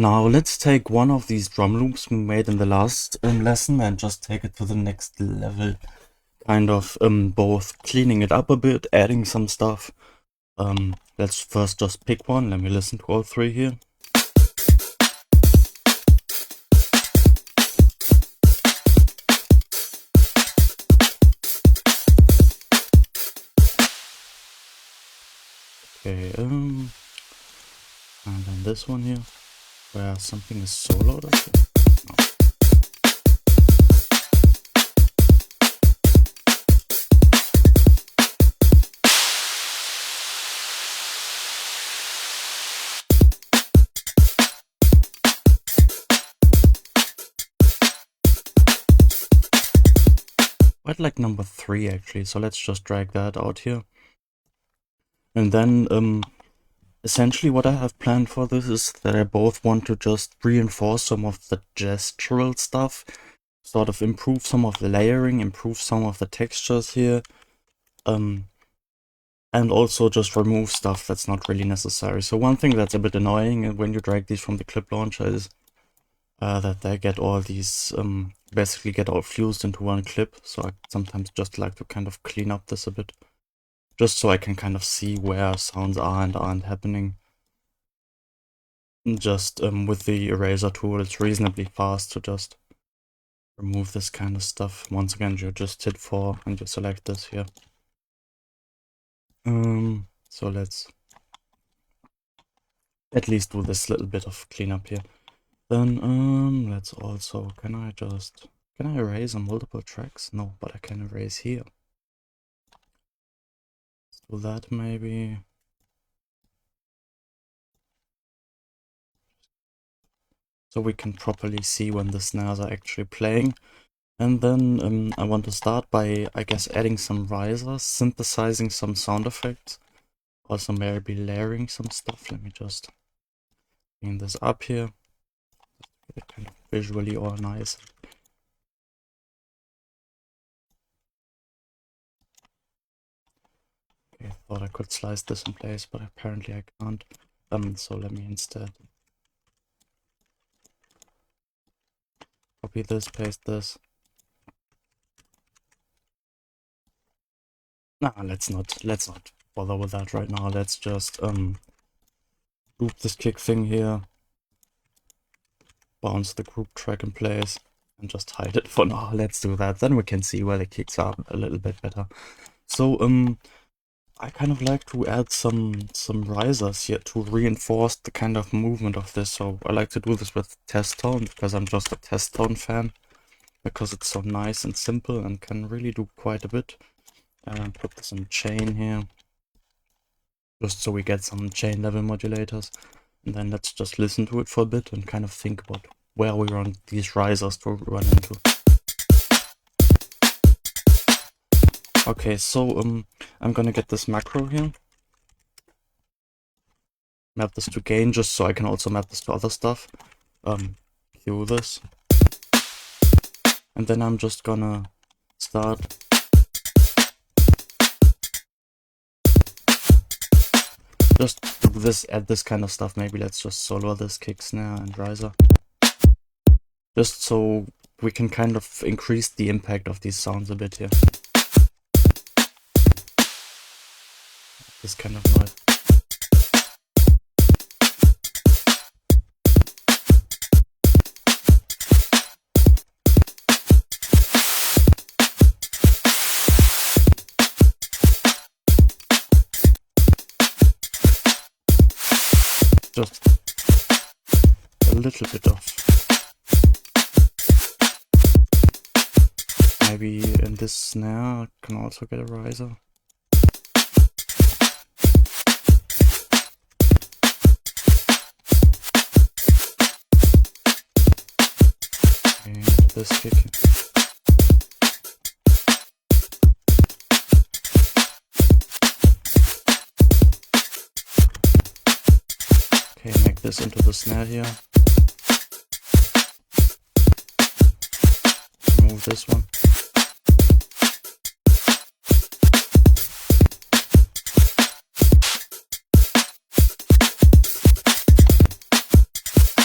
Now let's take one of these drum loops we made in the last lesson and just take it to the next level. Kind of both cleaning it up a bit, adding some stuff. Let's first just pick one. Let me listen to all three here. Okay, and then this one here, where something is soloed up here. No. I'd like number 3 actually, so let's just drag that out here. And then essentially what I have planned for this is that I both want to just reinforce some of the gestural stuff, sort of improve some of the layering, improve some of the textures here, and also just remove stuff that's not really necessary. So one thing that's a bit annoying when you drag these from the clip launcher is that they get all these, basically get all fused into one clip. So I sometimes just like to kind of clean up this a bit, just so I can kind of see where sounds are and aren't happening. Just with the eraser tool, it's reasonably fast to just remove this kind of stuff. Once again, you just hit 4 and you select this here. So let's at least do this little bit of cleanup here. Then let's also, can I erase on multiple tracks? No, but I can erase here. Let's do that maybe. So we can properly see when the snares are actually playing. And then I want to start by, I guess, adding some risers, synthesizing some sound effects. Also maybe layering some stuff. Let me just clean this up here. Get it kind of visually organized. Okay, I thought I could slice this in place, but apparently I can't. So let me instead copy this, paste this. Nah, let's not bother with that right now. Let's just loop this kick thing here, bounce the group track in place, and just hide it for now. Let's do that. Then we can see where the kicks are a little bit better. So I kind of like to add some risers here to reinforce the kind of movement of this. So I like to do this with test tone because I'm just a test tone fan, because it's so nice and simple and can really do quite a bit. Put this in chain here, just so we get some chain level modulators. And then let's just listen to it for a bit and kind of think about where we want these risers to run into. Okay, so I'm gonna get this macro here. Map this to gain, just so I can also map this to other stuff. Cue this. And then I'm just gonna start just do this, add this kind of stuff. Maybe let's just solo this kick, snare, and riser. Just so we can kind of increase the impact of these sounds a bit here. This kind of noise. Just a little bit of, maybe in this snare I can also get a riser. And this kick. Okay, make this into the snare here. Remove this one.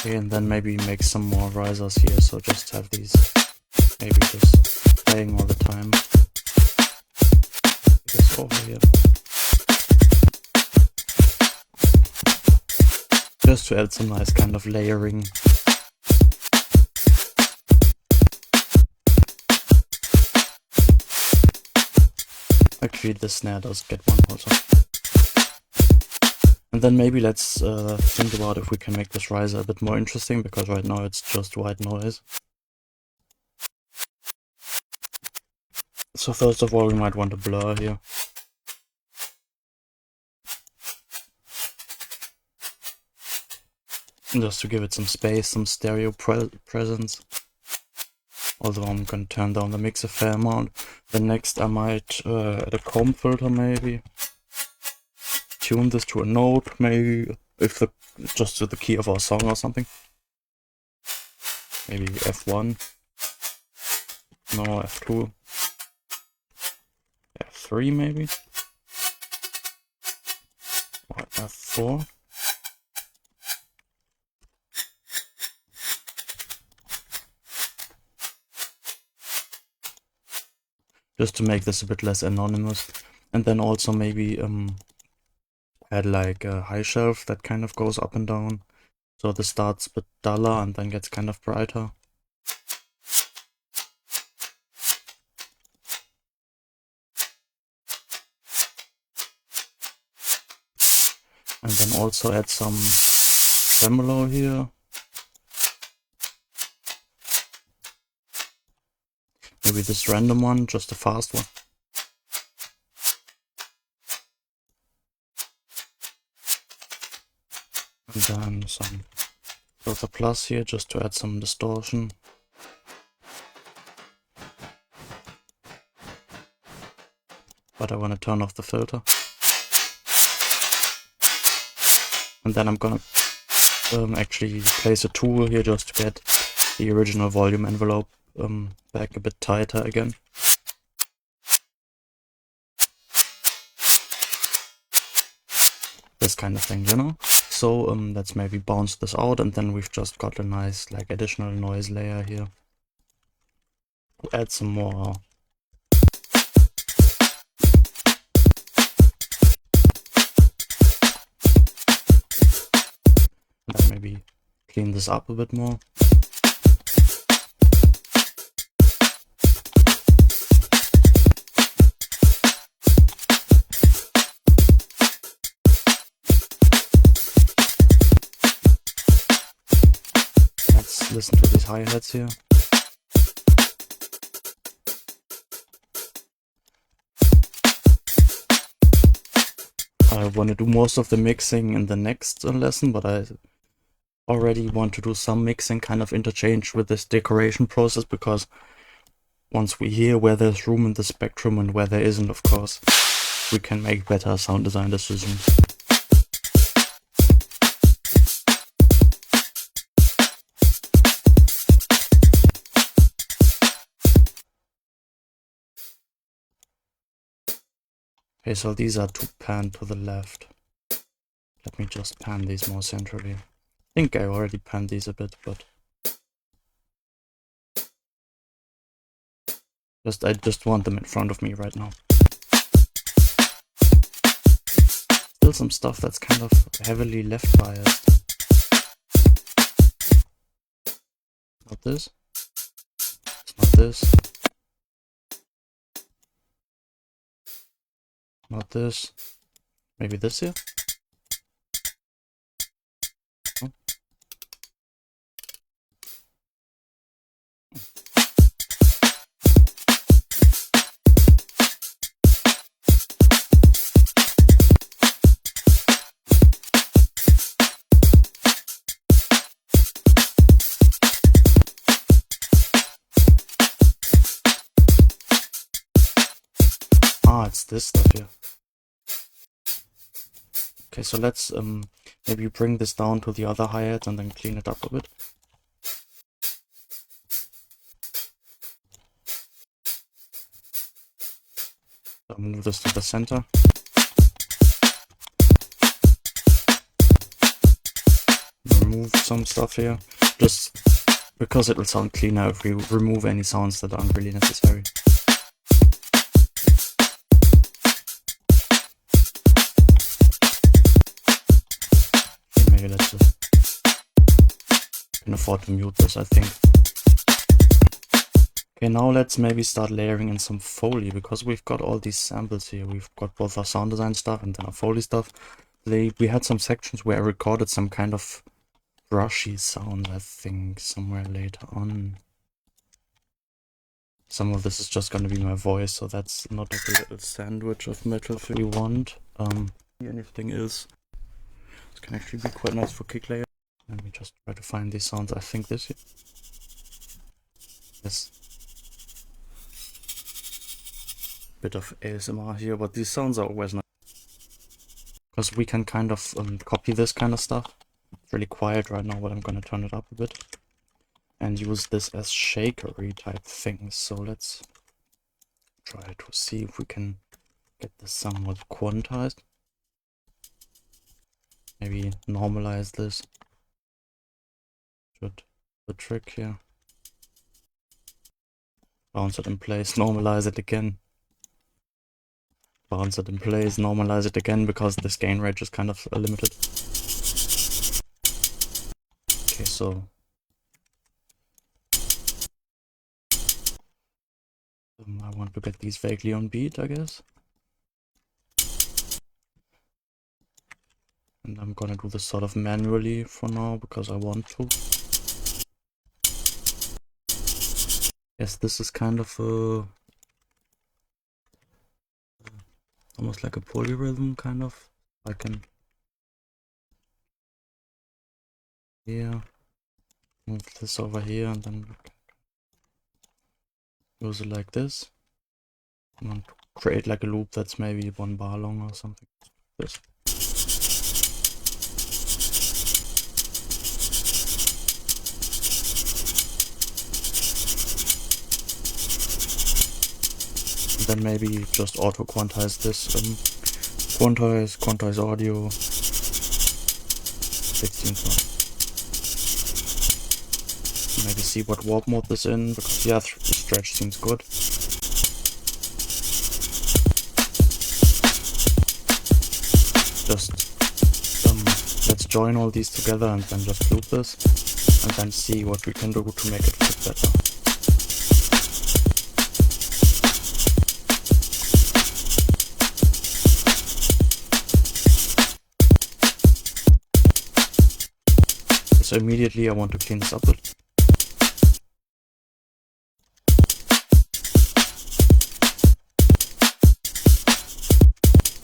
Okay, and then maybe make some more risers here, so just have these maybe just playing all the time. This over here. Just to add some nice kind of layering. Actually, the snare does get one also. And then maybe let's think about if we can make this riser a bit more interesting, because right now it's just white noise. So first of all, we might want a blur here. Just to give it some space, some stereo presence. Although I'm gonna turn down the mix a fair amount. Then next I might add a comb filter maybe. Tune this to a note, maybe if just to the key of our song or something. Maybe F1. No, F2. F3 maybe. Or F4. Just to make this a bit less anonymous. And then also maybe add like a high shelf that kind of goes up and down. So this starts a bit duller and then gets kind of brighter. And then also add some tremolo here. Maybe this random one, just a fast one. And then some filter plus here, just to add some distortion. But I want to turn off the filter. And then I'm gonna actually place a tool here just to get the original volume envelope back a bit tighter again. This kind of thing, you know? So let's maybe bounce this out, and then we've just got a nice like additional noise layer here. We'll add some more. And then maybe clean this up a bit more. Listen to these hi-hats here. I want to do most of the mixing in the next lesson, but I already want to do some mixing kind of interchange with this decoration process, because once we hear where there's room in the spectrum and where there isn't, of course, we can make better sound design decisions. Okay, so these are too panned to the left. Let me just pan these more centrally. I think I already panned these a bit, but I just want them in front of me right now. Still some stuff that's kind of heavily left biased. Not this. It's not this. Not this. Maybe this here? Oh. Ah, it's this stuff here. Okay, so let's maybe bring this down to the other hi-hat and then clean it up a bit. So move this to the center. remove some stuff here, just because it will sound cleaner if we remove any sounds that aren't really necessary. Okay, maybe let's just can afford to mute this, I think. Okay, now let's maybe start layering in some Foley, because we've got all these samples here. We've got both our sound design stuff and then our Foley stuff. We had some sections where I recorded some kind of brushy sounds, I think, somewhere later on. Some of this is just gonna be my voice, so that's not like a little sandwich of metal if we want. Anything is. This can actually be quite nice for kick layer. Let me just try to find these sounds. I think this here. Yes. Bit of ASMR here, but these sounds are always nice. Because we can kind of copy this kind of stuff. It's really quiet right now, but I'm gonna turn it up a bit. And use this as shakery type things. So let's try to see if we can get this somewhat quantized. Maybe normalize this. Should the trick here. Bounce it in place, normalize it again. Bounce it in place, normalize it again, because this gain range is kind of limited. Okay, so I want to get these vaguely on beat, I guess. And I'm gonna do this sort of manually for now, because I want to. Yes, this is kind of a almost like a polyrhythm, kind of. I can move this over here and then use it like this. I want to create like a loop that's maybe 1 bar long or something. This. Then maybe just auto quantize this. Quantize audio. 16. Maybe see what warp mode this in, because yeah, stretch seems good. Just let's join all these together and then just loop this, and then see what we can do to make it fit better. So immediately I want to clean this up a bit.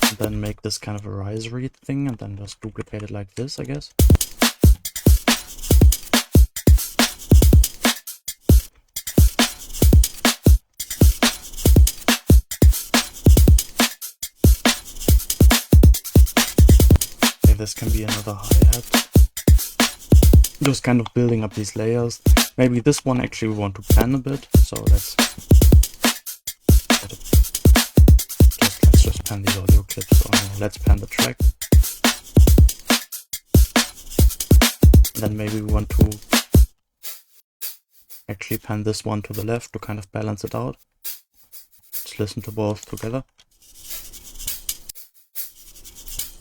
And then make this kind of a rise read thing, and then just duplicate it like this, I guess. Okay, this can be another hi-hat. Just kind of building up these layers. Maybe this one actually we want to pan a bit, so let's just pan these audio clips, or let's pan the track. And then maybe we want to actually pan this one to the left to kind of balance it out. Let's listen to both together.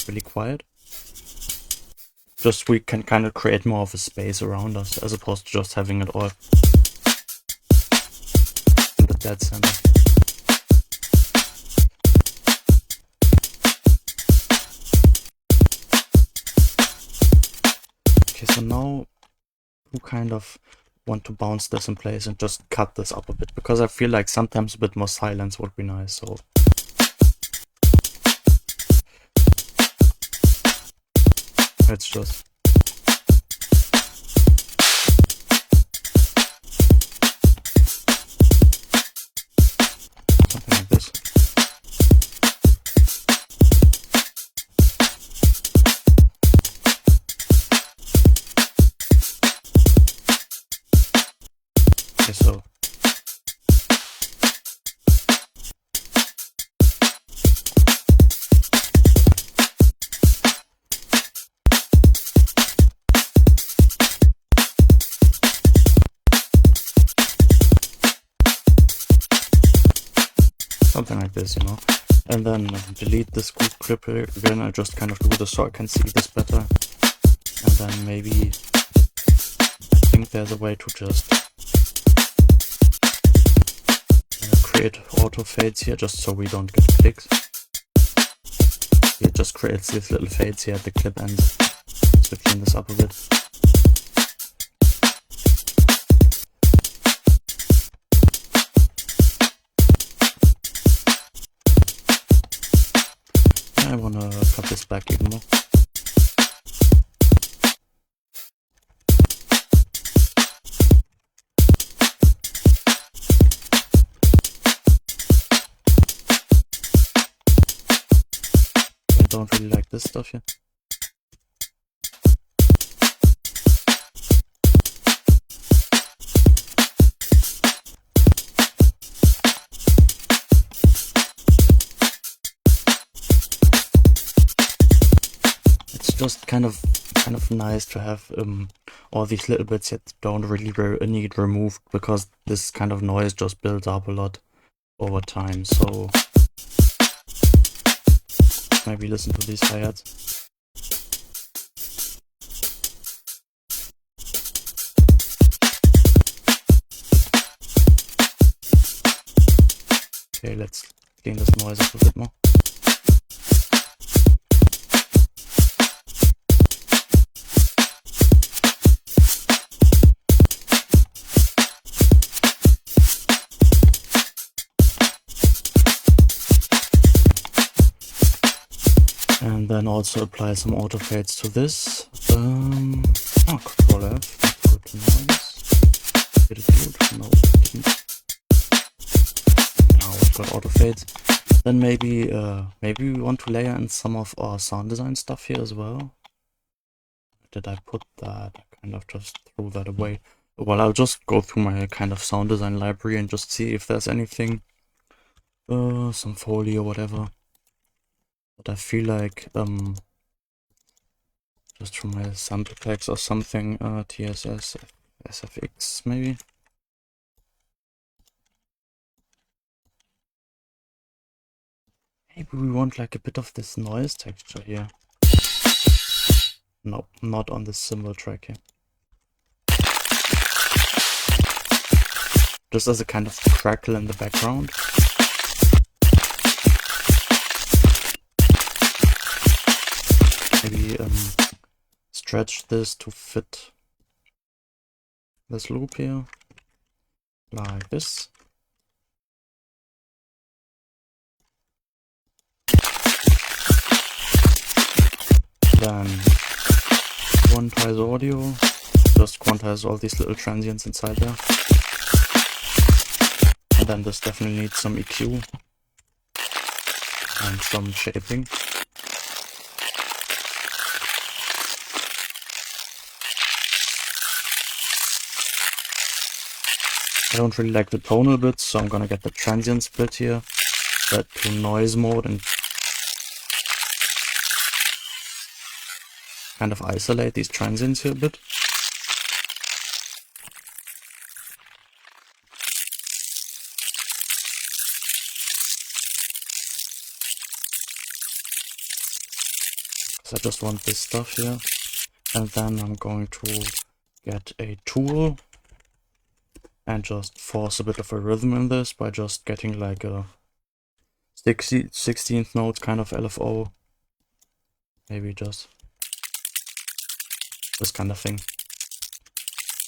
Really quiet. Just we can kind of create more of a space around us, as opposed to just having it all in the dead center. Okay, so now we kind of want to bounce this in place and just cut this up a bit, because I feel like sometimes a bit more silence would be nice. So let's just something like this. Okay, so something like this, you know. And then delete this scoop clip here. Again, I just kind of do this so I can see this better. And then maybe, I think there's a way to just create auto fades here, just so we don't get clicks. It just creates these little fades here at the clip ends. Switching this up a bit. I wanna cut this back even more. I don't really like this stuff here. Just kind of nice to have all these little bits that don't really need removed, because this kind of noise just builds up a lot over time. So maybe listen to these hi-hats. Okay, let's clean this noise up a bit more. And then also apply some auto fades to this. Control F, go to noise. Did it do? No, it didn't. Now we've got auto fades. Then maybe we want to layer in some of our sound design stuff here as well. Did I put that? I kind of just threw that away. Well, I'll just go through my kind of sound design library and just see if there's anything, some Foley or whatever. But I feel like, just from my sample packs or something, TSS, SFX maybe. Maybe we want like a bit of this noise texture here. No, not on this cymbal track here. Just as a kind of crackle in the background. Maybe stretch this to fit this loop here, like this. Then quantize audio, just quantize all these little transients inside there. And then this definitely needs some EQ and some shaping. I don't really like the tonal bits, so I'm gonna get the transient split here, set to noise mode, and kind of isolate these transients here a bit. So I just want this stuff here, and then I'm going to get a tool and just force a bit of a rhythm in this by just getting like a 16th note kind of LFO. Maybe just this kind of thing,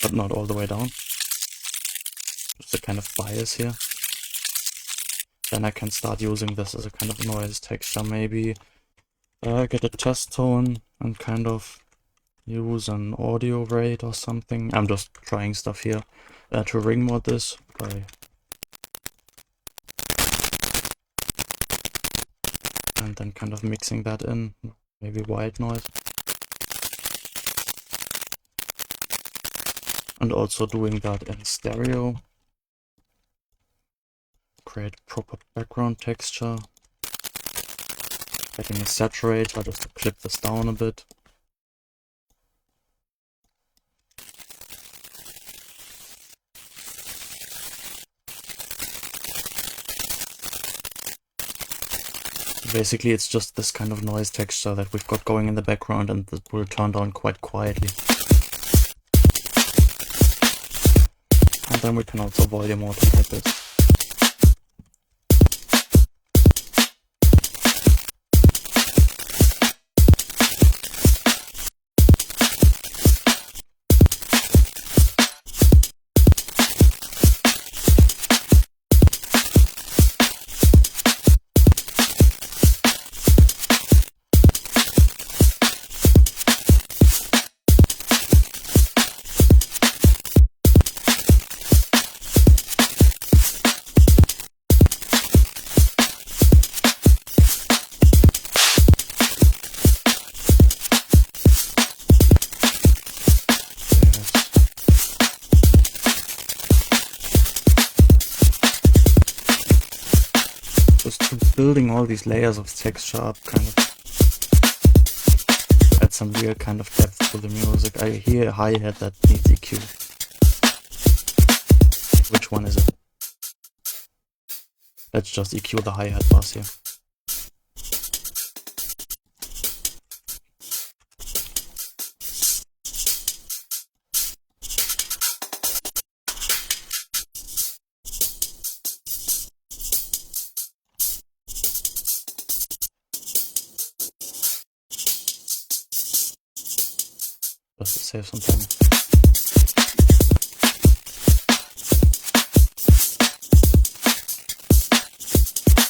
but not all the way down. Just a kind of bias here. Then I can start using this as a kind of noise texture. Maybe get a test tone and kind of use an audio rate or something. I'm just trying stuff here to ring mode this by and then kind of mixing that in, maybe white noise. And also doing that in stereo. Create proper background texture. Getting a saturator just to clip this down a bit. Basically, it's just this kind of noise texture that we've got going in the background, and that will turn down quite quietly. And then we can also volume out a bit. Just building all these layers of texture up, kind of add some real kind of depth to the music. I hear a hi-hat that needs EQ. Which one is it? Let's just EQ the hi-hat bass here. Just to save some time.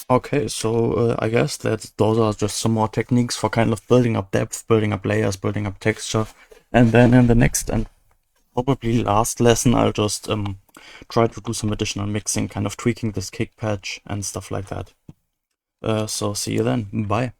Okay, so I guess that those are just some more techniques for kind of building up depth, building up layers, building up texture. And then in the next and probably last lesson, I'll just try to do some additional mixing, kind of tweaking this kick patch and stuff like that. So see you then. Bye.